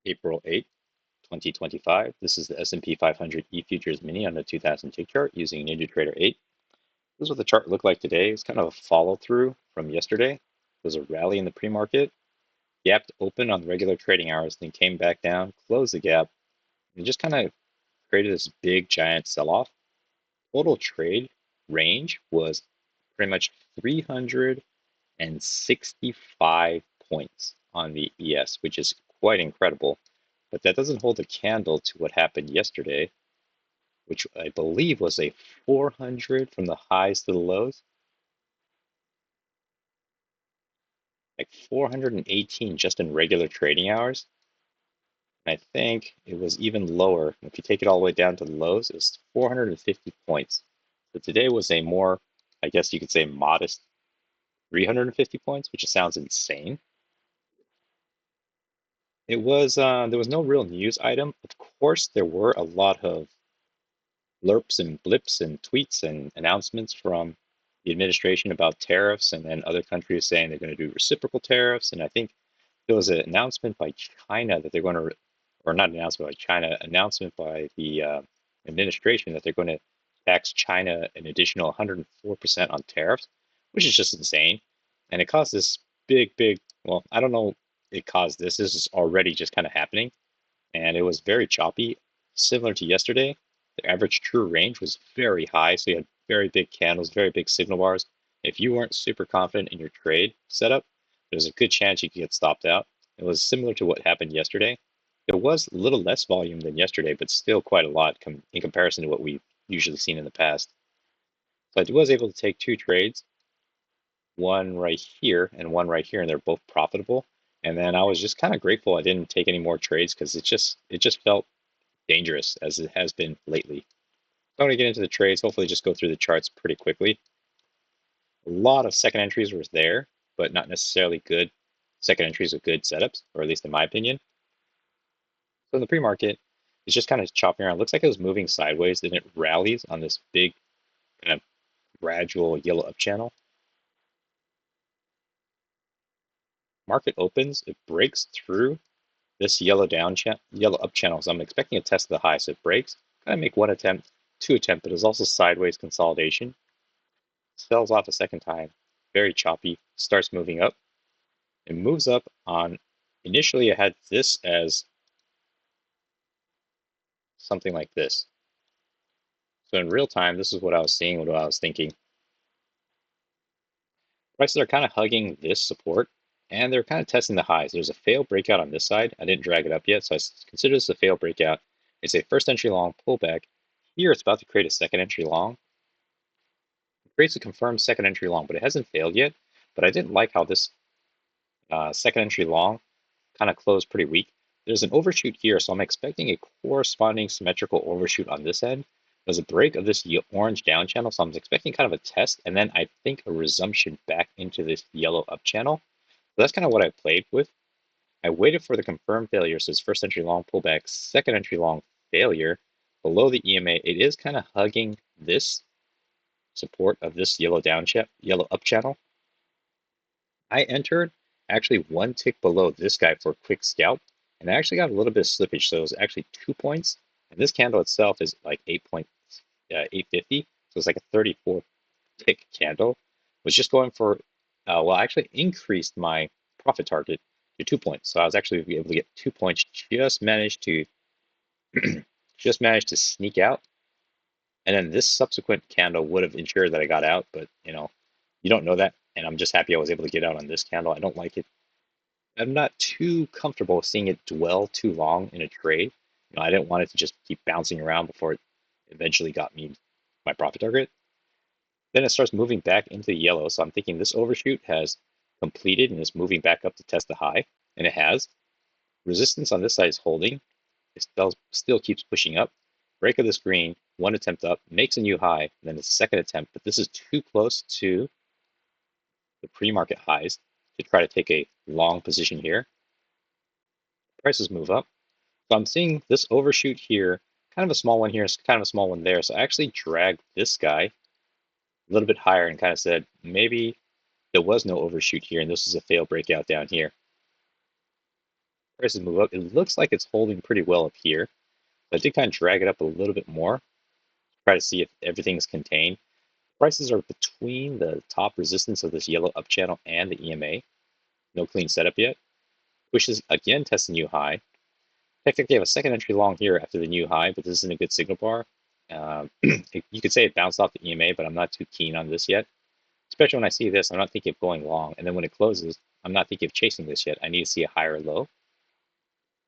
April 8th, 2025. This is the S&P 500 E-Futures Mini on the 2000 tick chart using NinjaTrader 8. This is what the chart looked like today. It's kind of a follow-through from yesterday. There's a rally in the pre-market, gapped open on the regular trading hours, then came back down, closed the gap, and just kind of created this big giant sell-off. Total trade range was pretty much 365 points on the ES, which is quite incredible. But that doesn't hold a candle to what happened yesterday, which I believe was a 400 from the highs to the lows. Like 418 just in regular trading hours. I think it was even lower. If you take it all the way down to the lows, it was 450 points. So today was a more, I guess you could say, modest 350 points, which sounds insane. It was there was no real news item. Of course, there were a lot of blurps and blips and tweets and announcements from the administration about tariffs, and then other countries saying they're going to do reciprocal tariffs. And I think there was an announcement by China that they're going to, or not an announcement by China, announcement by the administration that they're going to tax China an additional 104% on tariffs, which is just insane. And it caused this big, well, I don't know, it caused this. This is already just kind of happening. And it was very choppy, similar to yesterday. The average true range was very high, so you had very big candles, very big signal bars. If you weren't super confident in your trade setup, there's a good chance you could get stopped out. It was similar to what happened yesterday. There was a little less volume than yesterday, but still quite a lot in comparison to what we've usually seen in the past. So I was able to take two trades, one right here and one right here, and they're both profitable. And then I was just kind of grateful I didn't take any more trades because it just felt dangerous as it has been lately. I'm going to get into the trades, hopefully just go through the charts pretty quickly. A lot of second entries were there, but not necessarily good second entries with good setups, or at least in my opinion. So in the pre-market, it's just kind of chopping around. It looks like it was moving sideways, then it rallies on this big kind of gradual yellow up channel. Market opens, it breaks through this yellow up channel. So I'm expecting a test of the high. So it breaks, kind of make one attempt, two attempt, but it's also sideways consolidation. Sells off a second time, very choppy, starts moving up. It moves up on, initially it had this as something like this. So in real time, this is what I was seeing, what I was thinking. Prices are kind of hugging this support, and they're kind of testing the highs. There's a failed breakout on this side. I didn't drag it up yet, so I consider this a failed breakout. It's a first entry long pullback. Here it's about to create a second entry long. It creates a confirmed second entry long, but it hasn't failed yet. But I didn't like how this second entry long kind of closed pretty weak. There's an overshoot here, so I'm expecting a corresponding symmetrical overshoot on this end. There's a break of this orange down channel, so I'm expecting kind of a test, and then I think a resumption back into this yellow up channel. So that's kind of what I played with. I waited for the confirmed failure, so it's first entry long pullback, second entry long failure. Below the EMA, it is kind of hugging this support of this yellow up channel. I entered actually one tick below this guy for a quick scalp, and I actually got a little bit of slippage, so it was actually 2 points, and this candle itself is like 8.850, so it's like a 34 tick candle. Was just going for, well, I actually increased my profit target to 2 points, so I was actually able to get 2 points. Just managed to just managed to sneak out, and then this subsequent candle would have ensured that I got out, but you don't know that, and I'm just happy I was able to get out on this candle. I don't like it. I'm not too comfortable seeing it dwell too long in a trade. I didn't want it to just keep bouncing around before it eventually got me my profit target. Then it starts moving back into the yellow, so I'm thinking this overshoot has completed and is moving back up to test the high, and it has. Resistance on this side is holding. It still keeps pushing up. Break of this green, one attempt up, makes a new high, and then a second attempt, but this is too close to the pre-market highs to try to take a long position here. Prices move up. So I'm seeing this overshoot here, kind of a small one here, kind of a small one there. So I actually dragged this guy a little bit higher and kind of said, maybe there was no overshoot here and this is a failed breakout down here. Prices move up. It looks like it's holding pretty well up here. But I did kind of drag it up a little bit more, try to see if everything's contained. Prices are between the top resistance of this yellow up channel and the EMA. No clean setup yet. Pushes again, tests a new high. Technically, I have a second entry long here after the new high, but this isn't a good signal bar. You could say it bounced off the EMA, but I'm not too keen on this yet. Especially when I see this, I'm not thinking of going long. And then when it closes, I'm not thinking of chasing this yet. I need to see a higher low.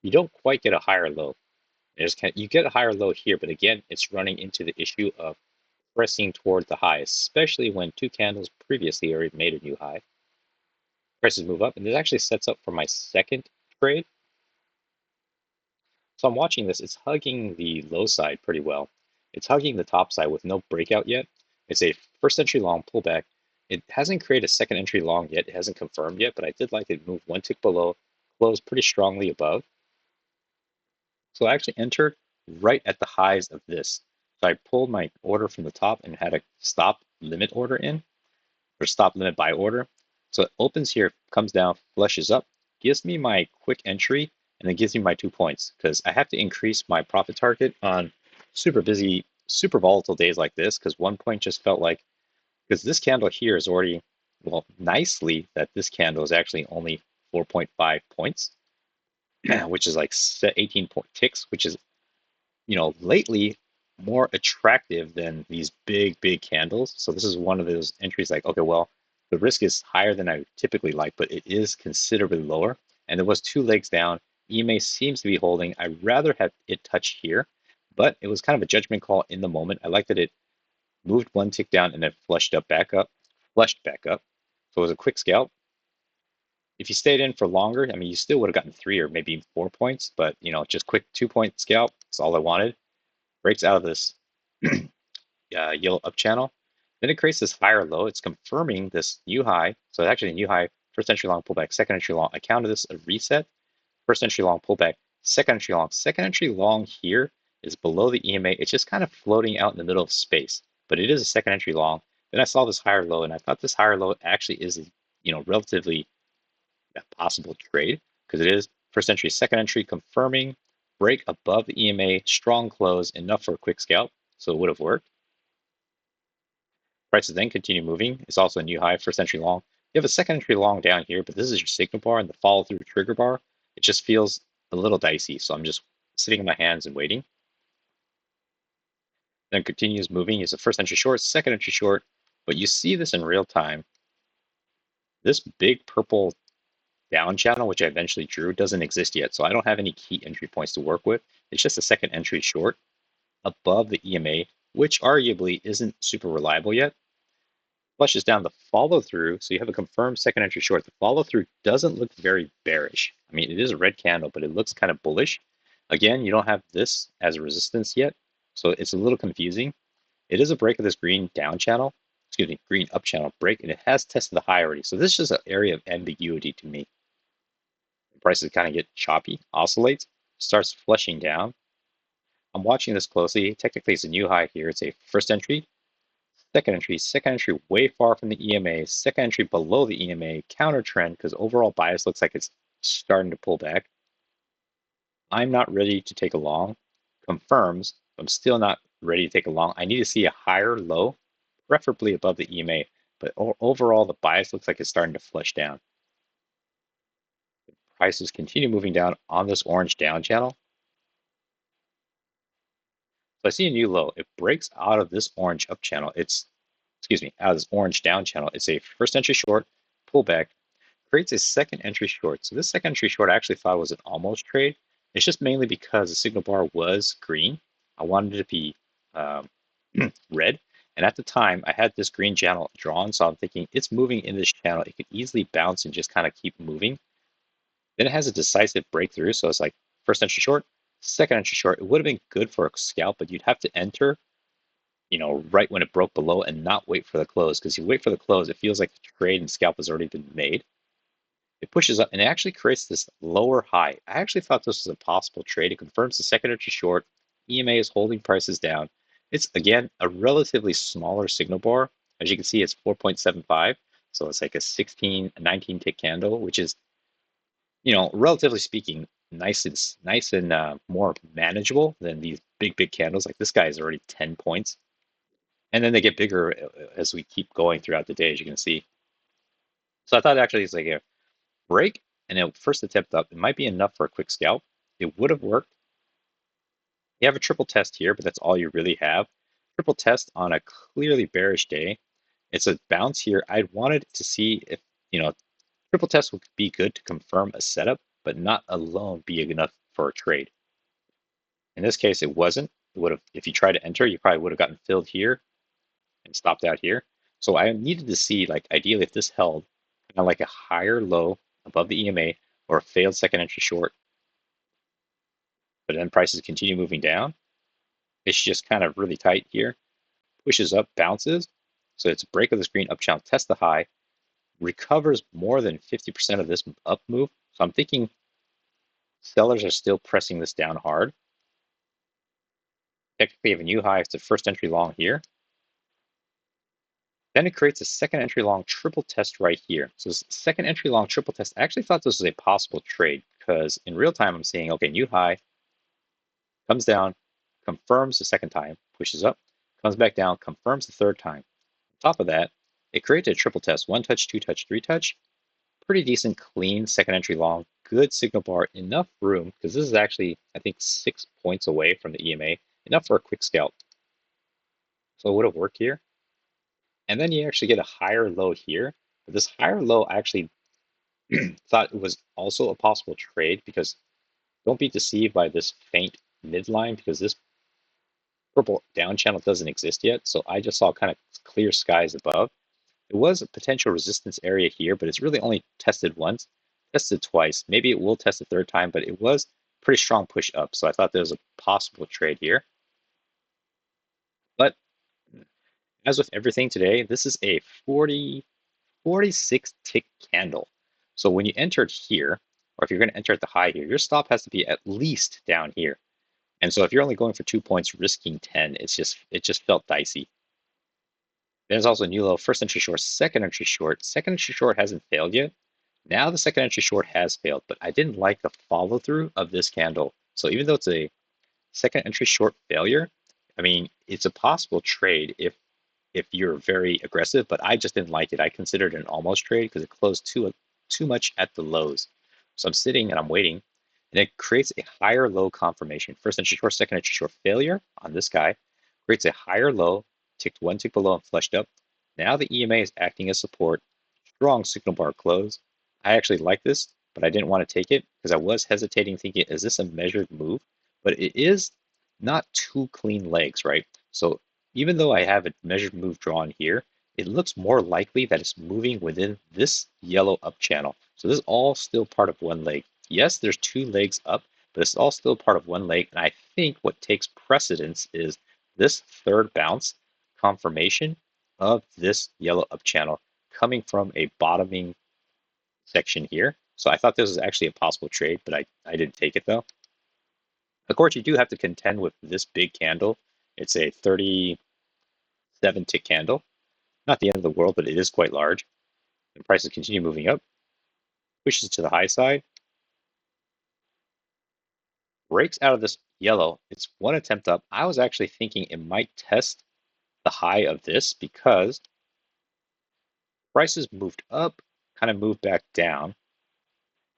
You don't quite get a higher low. You get a higher low here, but again, it's running into the issue of pressing toward the high, especially when two candles previously already made a new high. Prices move up, and this actually sets up for my second trade. So I'm watching this. It's hugging the low side pretty well. It's hugging the top side with no breakout yet. It's a first entry long pullback. It hasn't created a second entry long yet. It hasn't confirmed yet, but I did like it move one tick below, close pretty strongly above. So I actually entered right at the highs of this. So I pulled my order from the top and had a stop limit order in, or stop limit buy order. So it opens here, comes down, flushes up, gives me my quick entry, and then gives me my 2 points because I have to increase my profit target on super busy, super volatile days like this because 1 point just felt like, because this candle here is already, well, nicely that this candle is actually only 4.5 points, which is like 18 point ticks, which is, lately more attractive than these big candles. So this is one of those entries like, okay, well, the risk is higher than I typically like, but it is considerably lower. And there was 2 legs down. EMA seems to be holding. I'd rather have it touch here, but it was kind of a judgment call in the moment. I liked that it moved one tick down and then flushed back up. So it was a quick scalp. If you stayed in for longer, I mean, you still would have gotten 3 or maybe 4 points, but just quick 2 point scalp. That's all I wanted. Breaks out of this yellow up channel. Then it creates this higher low. It's confirming this new high. So actually a new high, first entry long pullback, second entry long. I counted this a reset, first entry long pullback, second entry long. Second entry long here is below the EMA. It's just kind of floating out in the middle of space, but it is a second entry long. Then I saw this higher low, and I thought this higher low actually is, relatively a possible trade because it is first entry, second entry confirming break above the EMA, strong close, enough for a quick scalp. So it would have worked. Prices then continue moving. It's also a new high, first entry long. You have a second entry long down here, but this is your signal bar and the follow through trigger bar. It just feels a little dicey. So I'm just sitting in my hands and waiting. Then continues moving. It's a first entry short, second entry short, but you see this in real time. This big purple down channel, which I eventually drew, doesn't exist yet. So I don't have any key entry points to work with. It's just a second entry short above the EMA, which arguably isn't super reliable yet. Flushes down the follow through. So you have a confirmed second entry short. The follow through doesn't look very bearish. I mean, it is a red candle, but it looks kind of bullish. Again, you don't have this as a resistance yet. So it's a little confusing. It is a break of this green down channel, green up channel break, and it has tested the high already. So this is just an area of ambiguity to me. The prices kind of get choppy, oscillates, starts flushing down. I'm watching this closely. Technically, it's a new high here. It's a first entry, second entry way far from the EMA, second entry below the EMA, counter trend because overall bias looks like it's starting to pull back. I'm not ready to take a long, confirms. I'm still not ready to take a long. I need to see a higher low, preferably above the EMA, but overall the bias looks like it's starting to flush down. Prices continue moving down on this orange down channel. So I see a new low. It breaks out of this orange up channel. Out of this orange down channel. It's a first entry short, pullback, creates a second entry short. So this second entry short I actually thought was an almost trade. It's just mainly because the signal bar was green. I wanted it to be red. And at the time, I had this green channel drawn. So I'm thinking it's moving in this channel. It could easily bounce and just kind of keep moving. Then it has a decisive breakthrough. So it's like first entry short, second entry short. It would have been good for a scalp, but you'd have to enter right when it broke below and not wait for the close. Because you wait for the close, it feels like the trade and scalp has already been made. It pushes up and it actually creates this lower high. I actually thought this was a possible trade. It confirms the second entry short. EMA is holding prices down. It's, again, a relatively smaller signal bar. As you can see, it's 4.75. So it's like a 19 tick candle, which is, relatively speaking, nice and more manageable than these big candles. Like this guy is already 10 points. And then they get bigger as we keep going throughout the day, as you can see. So I thought actually it's like a break and a first attempt up. It might be enough for a quick scalp. It would have worked. You have a triple test here, but that's all you really have. Triple test on a clearly bearish day. It's a bounce here. I wanted to see if, triple test would be good to confirm a setup, but not alone be enough for a trade. In this case, it wasn't. It would have, if you tried to enter, you probably would have gotten filled here and stopped out here. So I needed to see, like, ideally, if this held kind of like a higher low above the EMA or a failed second entry short, but then prices continue moving down. It's just kind of really tight here, pushes up, bounces. So it's a break of the screen, up channel, test the high, recovers more than 50% of this up move. So I'm thinking sellers are still pressing this down hard. Technically, have a new high. It's the first entry long here. Then it creates a second entry long triple test right here. So this second entry long triple test, I actually thought this was a possible trade because in real time I'm seeing, okay, new high, comes down, confirms the second time, pushes up, comes back down, confirms the third time. On top of that, it creates a triple test, one touch, two touch, three touch. Pretty decent, clean second entry long, good signal bar, enough room, because this is actually, I think, 6 points away from the EMA, enough for a quick scalp. So it would have worked here. And then you actually get a higher low here. But this higher low, I actually thought it was also a possible trade because don't be deceived by this faint midline because this purple down channel doesn't exist yet. So I just saw kind of clear skies above. It was a potential resistance area here, but it's really only tested once, tested twice. Maybe it will test a third time, but it was pretty strong push up. So I thought there was a possible trade here. But as with everything today, this is a 46 tick candle. So when you entered here, or if you're going to enter at the high here, your stop has to be at least down here. And so if you're only going for 2 points, risking 10, it just felt dicey. There's also a new low, first entry short, second entry short. Second entry short hasn't failed yet. Now the second entry short has failed, but I didn't like the follow through of this candle. So even though it's a second entry short failure, I mean, it's a possible trade if you're very aggressive, but I just didn't like it. I considered it an almost trade because it closed too much at the lows. So I'm sitting and I'm waiting, and it creates a higher low confirmation. First entry short, second entry short failure on this guy creates a higher low, ticked one tick below and flushed up. Now the EMA is acting as support. Strong signal bar close. I actually like this, but I didn't want to take it because I was hesitating, thinking, is this a measured move? But it is not two clean legs, right? So even though I have a measured move drawn here, it looks more likely that it's moving within this yellow up channel. So this is all still part of one leg. Yes, there's two legs up, but it's all still part of one leg. And I think what takes precedence is this third bounce confirmation of this yellow up channel coming from a bottoming section here. So I thought this was actually a possible trade, but I didn't take it though. Of course, you do have to contend with this big candle. It's a 37 tick candle. Not the end of the world, but it is quite large. And prices continue moving up, pushes to the high side, breaks out of this yellow. It's one attempt up. I was actually thinking it might test the high of this because prices moved up, kind of moved back down.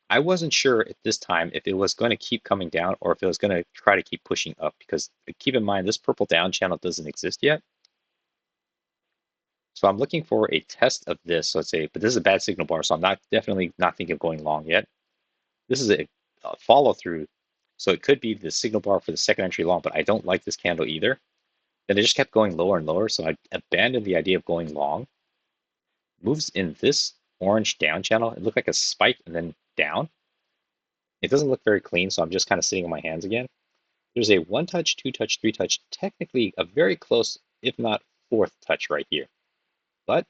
I wasn't sure at this time if it was going to keep coming down or if it was going to try to keep pushing up because keep in mind this purple down channel doesn't exist yet. So I'm looking for a test of this. So let's say, but this is a bad signal bar, so I'm definitely not thinking of going long yet. This is a follow through. So it could be the signal bar for the second entry long, but I don't like this candle either. Then it just kept going lower and lower. So I abandoned the idea of going long. Moves in this orange down channel. It looked like a spike and then down. It doesn't look very clean, so I'm just kind of sitting on my hands again. There's a one touch, two touch, three touch, technically a very close, if not fourth touch right here. But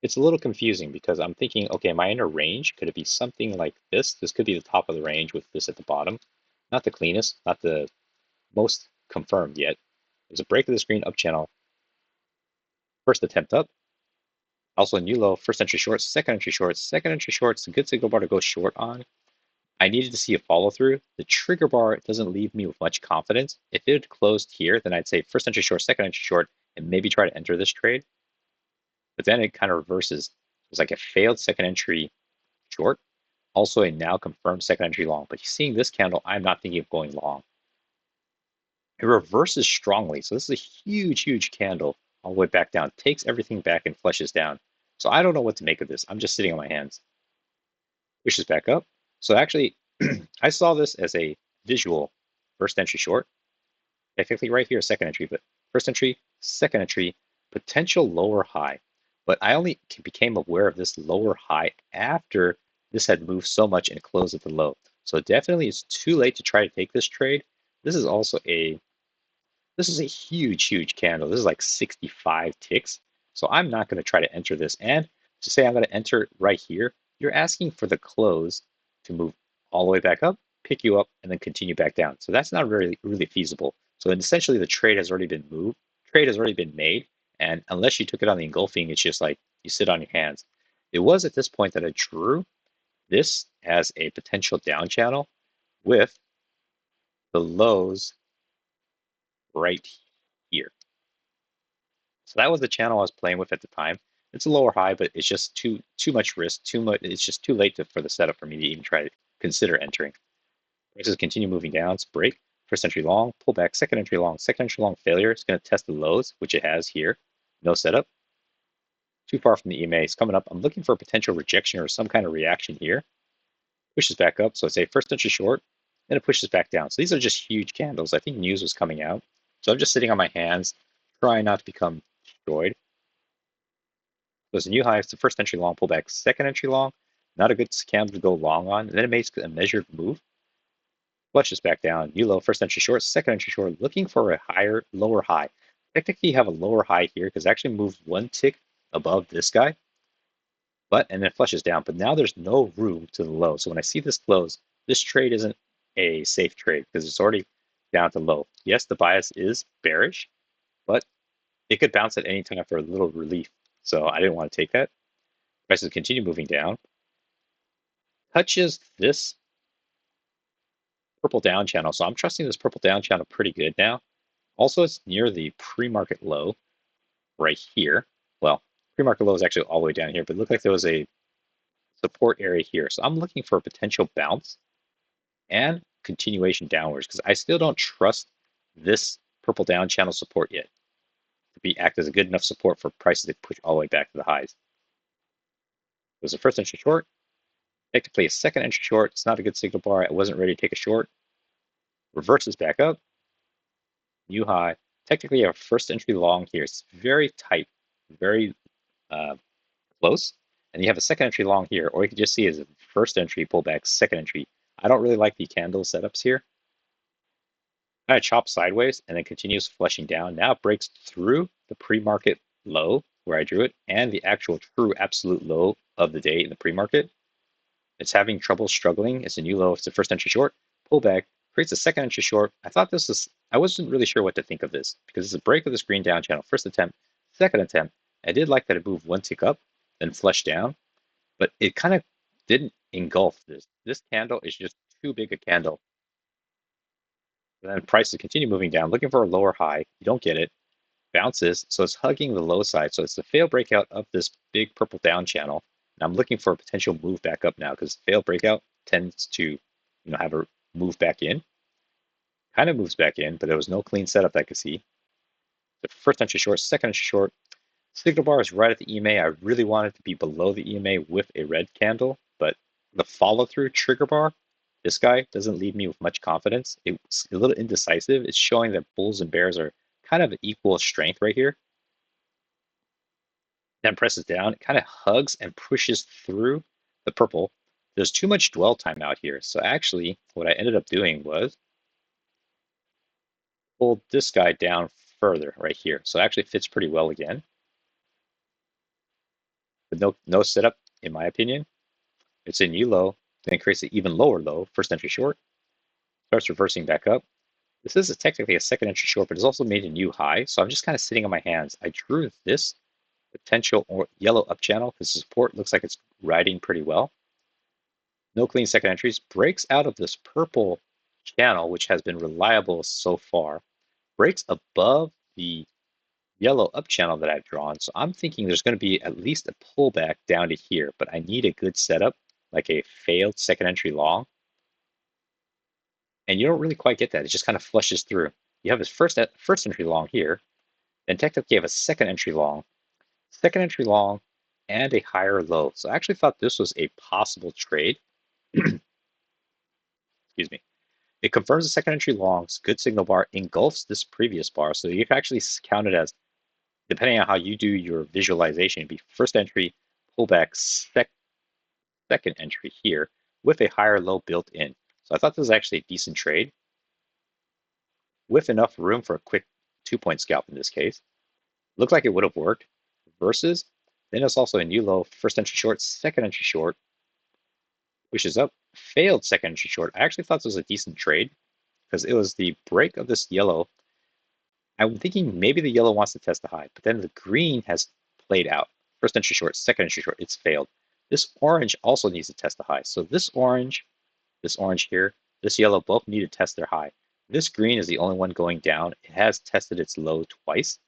it's a little confusing because I'm thinking, okay, am I in a range? Could it be something like this? This could be the top of the range with this at the bottom. Not the cleanest, not the most confirmed yet. There's a break of the screen up channel. First attempt up. Also a new low, first entry short, second entry short. Second entry short, it's a good signal bar to go short on. I needed to see a follow through. The trigger bar doesn't leave me with much confidence. If it had closed here, then I'd say first entry short, second entry short, and maybe try to enter this trade. But then it kind of reverses. It's like a failed second entry short, also a now confirmed second entry long. But seeing this candle, I'm not thinking of going long. It reverses strongly. So this is a huge, huge candle all the way back down. Takes everything back and flushes down. So I don't know what to make of this. I'm just sitting on my hands. Pushes back up. So actually, I saw this as a visual first entry short. Technically right here, second entry, but first entry, second entry, potential lower high. But I only became aware of this lower high after this had moved so much and closed at the low. So definitely it's too late to try to take this trade. This is also this is a huge, huge candle. This is like 65 ticks. So I'm not going to try to enter this. And to say I'm going to enter right here, you're asking for the close to move all the way back up, pick you up, and then continue back down. So that's not really feasible. So essentially the trade has already been moved, trade has already been made. And unless you took it on the engulfing, it's just like you sit on your hands. It was at this point that I drew this as a potential down channel with the lows right here. So that was the channel I was playing with at the time. It's a lower high, but it's just too much risk, too much. It's just too late for the setup for me to even try to consider entering. Prices continue moving down. It's break. First entry long, pull back. Second entry long failure. It's going to test the lows, which it has here. No setup. Too far from the EMA. It's coming up. I'm looking for a potential rejection or some kind of reaction here. Pushes back up. So it's a first entry short. Then it pushes back down. So these are just huge candles. I think news was coming out. So I'm just sitting on my hands, trying not to become destroyed. There's a new high. It's the first entry long pullback, second entry long. Not a good candle to go long on. And then it makes a measured move. Flushes back down. New low, first entry short, second entry short, looking for a lower high. Technically, you have a lower high here because it actually moves one tick above this guy. And then flushes down. But now there's no room to the low. So when I see this close, this trade isn't a safe trade because it's already down to low. Yes, the bias is bearish, but it could bounce at any time for a little relief. So I didn't want to take that. Prices continue moving down. Touches this purple down channel. So I'm trusting this purple down channel pretty good now. Also, it's near the pre-market low right here. Well, pre-market low is actually all the way down here, but it looked like there was a support area here. So I'm looking for a potential bounce and continuation downwards because I still don't trust this purple down channel support yet to act as a good enough support for prices to push all the way back to the highs. It was a first entry short, technically a second entry short. It's not a good signal bar. I wasn't ready to take a short. Reverses back up, new high. Technically a first entry long here. It's very tight, very close. And you have a second entry long here, or you can just see as a first entry pullback, second entry. I don't really like the candle setups here. Kind of chops sideways and then continues flushing down. Now it breaks through the pre-market low where I drew it and the actual true absolute low of the day in the pre-market. It's having trouble struggling. It's a new low. It's the first entry short. Pullback creates a second entry short. I wasn't really sure what to think of this because it's a break of this green down channel. First attempt, second attempt. I did like that it moved one tick up, then flushed down, but it kind of didn't engulf this. This candle is just too big a candle. And then prices continue moving down, looking for a lower high. You don't get it. Bounces, so it's hugging the low side. So it's the failed breakout of this big purple down channel. And I'm looking for a potential move back up now because failed breakout tends to, have a move back in. Kind of moves back in, but there was no clean setup that I could see. The first entry short, second entry short. Signal bar is right at the EMA. I really wanted to be below the EMA with a red candle, but the follow through trigger bar, this guy doesn't leave me with much confidence. It's a little indecisive. It's showing that bulls and bears are kind of equal strength right here. Then presses down, it kind of hugs and pushes through the purple. There's too much dwell time out here. So actually, what I ended up doing was pulled this guy down further right here. So it actually fits pretty well again. But no setup, in my opinion. It's a new low, then it creates an even lower low, first entry short, starts reversing back up. This is technically a second entry short, but it's also made a new high. So I'm just kind of sitting on my hands. I drew this potential or yellow up channel because the support looks like it's riding pretty well. No clean second entries, breaks out of this purple channel, which has been reliable so far, breaks above the yellow up channel that I've drawn. So I'm thinking there's going to be at least a pullback down to here, but I need a good setup, like a failed second entry long. And you don't really quite get that. It just kind of flushes through. You have this first entry long here, then technically you have a second entry long, and a higher low. So I actually thought this was a possible trade. Excuse me. It confirms the second entry longs, good signal bar, engulfs this previous bar. So you can actually count it as, depending on how you do your visualization, it'd be first entry, pullback, second entry here with a higher low built in. So I thought this was actually a decent trade with enough room for a quick 2-point scalp in this case. Looked like it would have worked versus, then it's also a new low, first entry short, second entry short, which is up, failed second entry short. I actually thought this was a decent trade because it was the break of this yellow. I'm thinking maybe the yellow wants to test the high, but then the green has played out. First entry short, second entry short, it's failed. This orange also needs to test the high. So this orange here, this yellow both need to test their high. This green is the only one going down. It has tested its low twice.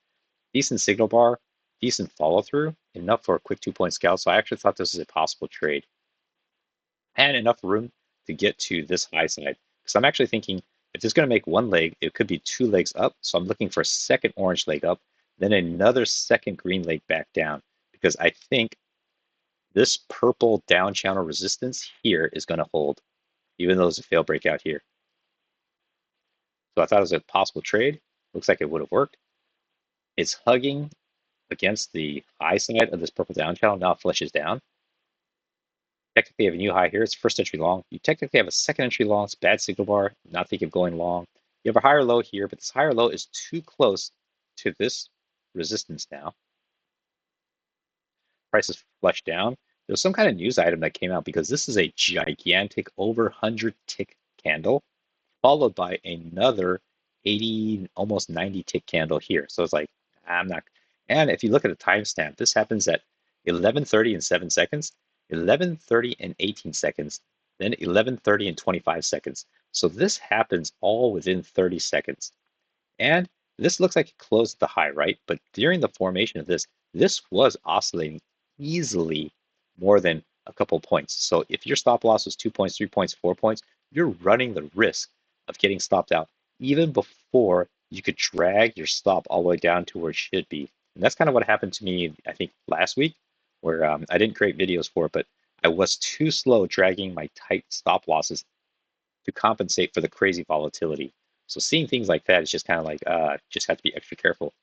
Decent signal bar, decent follow through, enough for a quick 2-point scalp. So I actually thought this was a possible trade and enough room to get to this high side. Because I'm actually thinking if it's going to make one leg, it could be 2 legs up. So I'm looking for a second orange leg up, then another second green leg back down. Because I think this purple down channel resistance here is going to hold, even though there's a fail breakout here. So I thought it was a possible trade. Looks like it would have worked. It's hugging against the high side of this purple down channel. Now it flushes down. Technically, you have a new high here. It's first entry long. You technically have a second entry long. It's bad signal bar. Not thinking of going long. You have a higher low here, but this higher low is too close to this resistance now. Prices flush down. There's some kind of news item that came out because this is a gigantic over 100 tick candle, followed by another 80, almost 90 tick candle here. So it's like, I'm not. And if you look at the timestamp, this happens at 11:30 and 7 seconds, 11:30 and 18 seconds, then 11:30 and 25 seconds. So this happens all within 30 seconds. And this looks like it closed at the high, right? But during the formation of this was oscillating easily more than a couple points. So if your stop loss was 2 points, 3 points, 4 points, you're running the risk of getting stopped out even before you could drag your stop all the way down to where it should be. And that's kind of what happened to me, I think, last week, where I didn't create videos for it, but I was too slow dragging my tight stop losses to compensate for the crazy volatility. So seeing things like that is just kind of like, just have to be extra careful.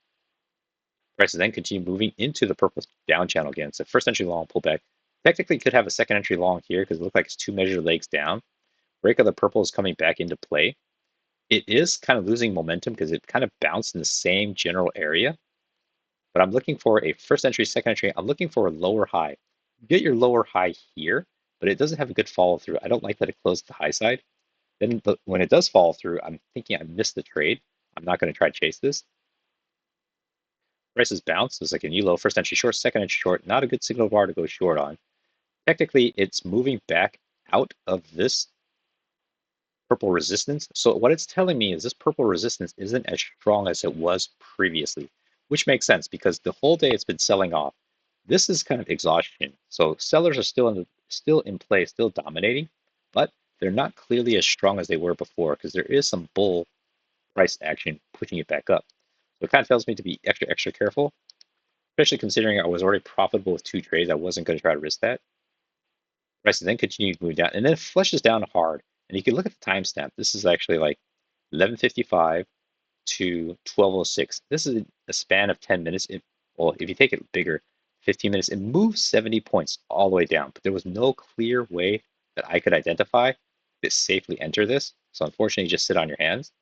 Prices then continue moving into the purple down channel again. So first entry long pullback. Technically could have a second entry long here because it looked like it's 2 measured legs down. Break of the purple is coming back into play. It is kind of losing momentum because it kind of bounced in the same general area. But I'm looking for a first entry, second entry. I'm looking for a lower high. You get your lower high here, but it doesn't have a good follow through. I don't like that it closed the high side. Then when it does fall through, I'm thinking I missed the trade. I'm not going to try to chase this. Prices bounce. It's like a new low, first entry short, second entry short. Not a good signal bar to go short on. Technically, it's moving back out of this purple resistance. So what it's telling me is this purple resistance isn't as strong as it was previously, which makes sense because the whole day it's been selling off. This is kind of exhaustion. So sellers are still in play, still dominating, but they're not clearly as strong as they were before because there is some bull price action pushing it back up. So it kind of tells me to be extra careful, especially considering I was already profitable with 2 trades. I wasn't going to try to risk that. Prices then continue to move down, and then it flushes down hard. And you can look at the timestamp. This is actually like 11:55 to 12:06. This is a span of 10 minutes. Well, if you take it bigger, 15 minutes, it moves 70 points all the way down. But there was no clear way that I could identify to safely enter this. So unfortunately, you just sit on your hands.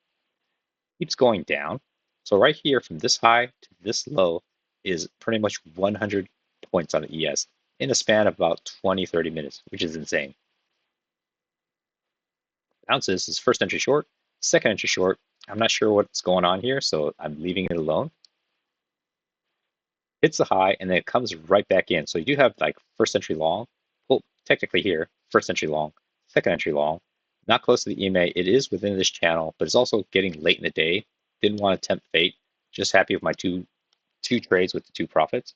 Keeps going down. So right here from this high to this low is pretty much 100 points on the ES in a span of about 20, 30 minutes, which is insane. Bounces is first entry short, second entry short. I'm not sure what's going on here, so I'm leaving it alone. Hits the high, and then it comes right back in. So you do have like first entry long. Well, technically here, first entry long, Second entry long, not close to the EMA. It is within this channel, but it's also getting late in the day. Didn't want to tempt fate. Just happy with my two trades with the two profits.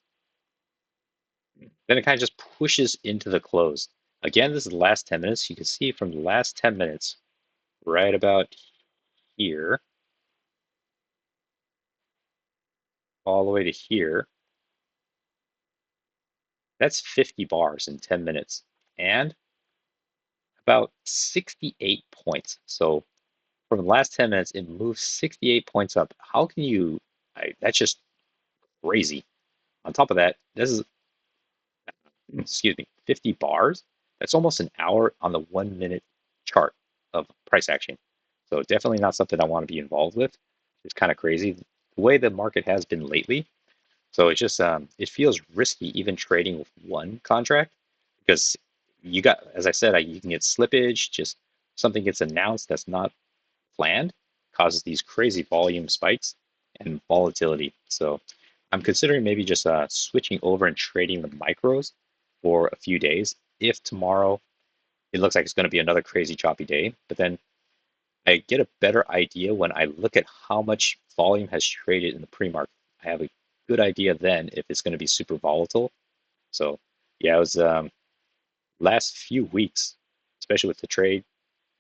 Then it kind of just pushes into the close. Again, this is the last 10 minutes. You can see from the last 10 minutes, right about here, all the way to here, that's 50 bars in 10 minutes and about 68 points. So from the last 10 minutes, it moves 68 points up. How can you? That's just crazy. On top of that, this is, excuse me, 50 bars. That's almost an hour on the 1 minute chart of price action. So definitely not something I want to be involved with. It's kind of crazy the way the market has been lately. So it's just it feels risky even trading with one contract because you got, as I said, you can get slippage. Just something gets announced that's not planned causes these crazy volume spikes and volatility. So I'm considering maybe just switching over and trading the micros for a few days. If tomorrow it looks like it's going to be another crazy choppy day, but then I get a better idea when I look at how much volume has traded in the pre-market. I have a good idea then if it's going to be super volatile. So yeah, it was last few weeks, especially with the trade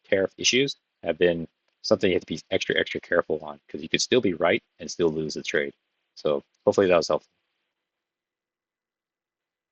tariff issues, have been something you have to be extra careful on because you could still be right and still lose the trade. So hopefully that was helpful.